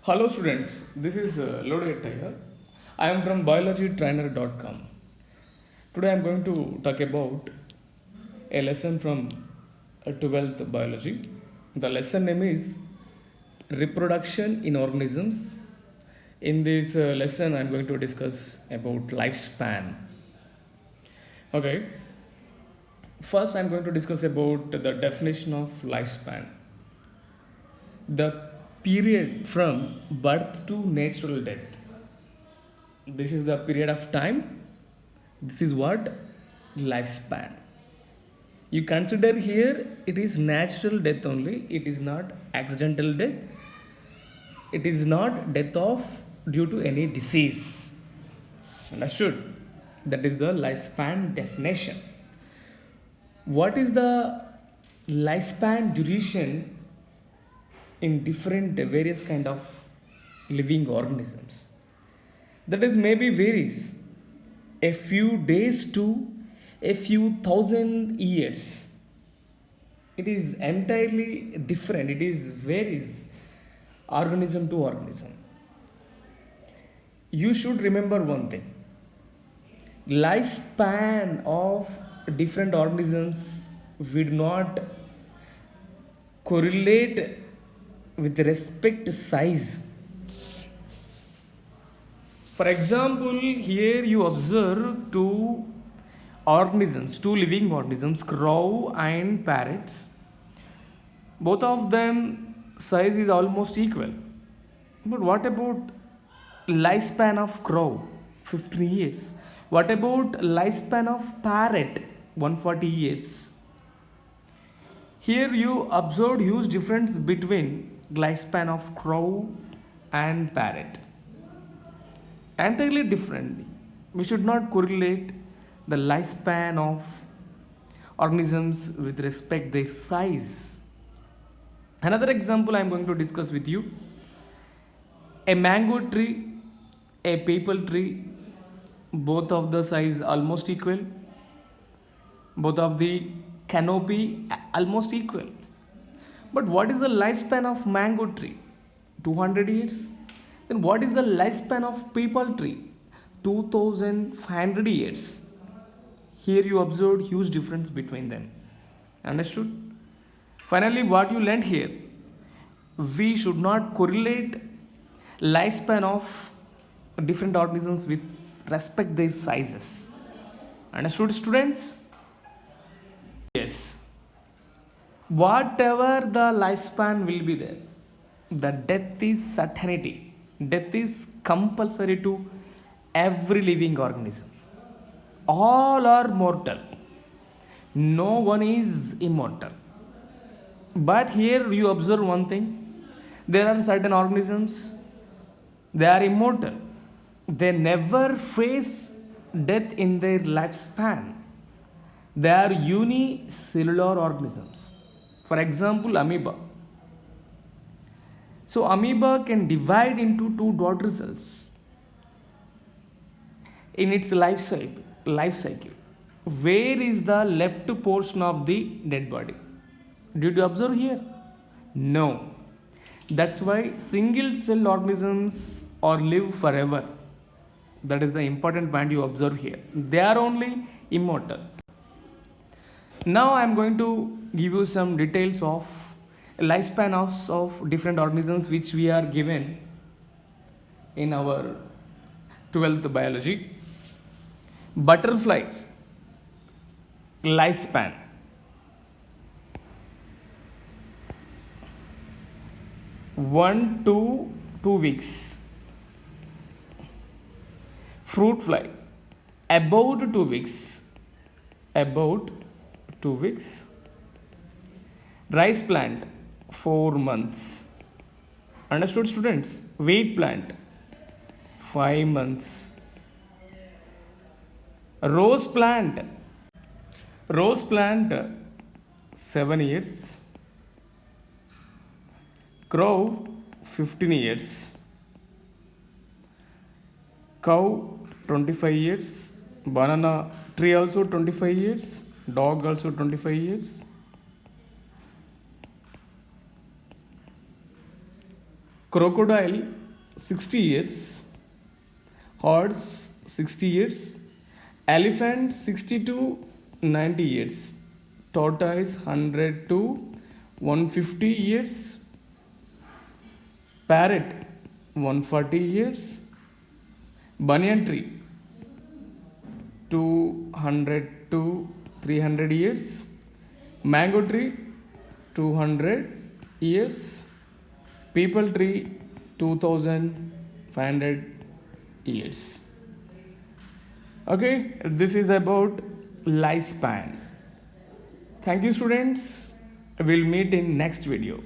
Hello students, this is Lodet here. I am from biologytrainer.com. Today I am going to talk about a lesson from 12th biology. The lesson name is reproduction in organisms. In this lesson I am going to discuss about lifespan. Okay, first I am going to discuss about the definition of lifespan. The period from birth to natural death. This is the period of time. This is what lifespan. You consider here it is natural death only. It is not accidental death. It is not death of due to any disease. Understood? That is the lifespan definition. What is the lifespan duration in different various kind of living organisms? That is maybe varies a few days to a few thousand years. It is entirely different. It is varies organism to organism. You should remember one thing. Lifespan of different organisms would not correlate with respect to size. For example, here you observe two organisms, two living organisms, crow and parrots. Both of them size is almost equal. But what about lifespan of crow? 15 years. What about lifespan of parrot? 140 years. Here you observed huge difference between lifespan of crow and parrot. Entirely differently. We should not correlate the lifespan of organisms with respect their size. Another example I am going to discuss with you. A mango tree, a peepal tree, both of the size almost equal. Both of the canopy almost equal. But what is the lifespan of mango tree? 200 years. Then what is the lifespan of peepal tree? 2500 years. Here you observed huge difference between them. Understood? Finally, what you learned here, we should not correlate lifespan of different organisms with respect their sizes. Understood, students? Yes. Whatever the lifespan will be there, the death is certainty. Death is compulsory to every living organism. All are mortal. No one is immortal. But here you observe one thing. There are certain organisms, they are immortal. They never face death in their lifespan. They are unicellular organisms. For example, amoeba. So amoeba can divide into two daughter cells in its life cycle. Where is the left portion of the dead body? Did you observe here? No. That's why single cell organisms or live forever. That is the important point you observe here. They are only immortal. Now I am going to give you some details of lifespan of different organisms which we are given in our 12th biology. Butterfly lifespan 1 to 2 weeks. Fruit fly about 2 weeks. About 2 weeks. Rice plant 4 months. Understood, students? Wheat plant 5 months. Rose plant 7 years. Crow 15 years. Cow 25 years. Banana tree also 25 years. Dog also 25 years. crocodile 60 years, horse 60 years, elephant 60 to 90 years, tortoise 100 to 150 years, parrot 140 years, banyan tree 200 to 300 years, mango tree 200 years, people tree 2500 years. Okay, this is about lifespan. Thank you, students. We'll meet in next video.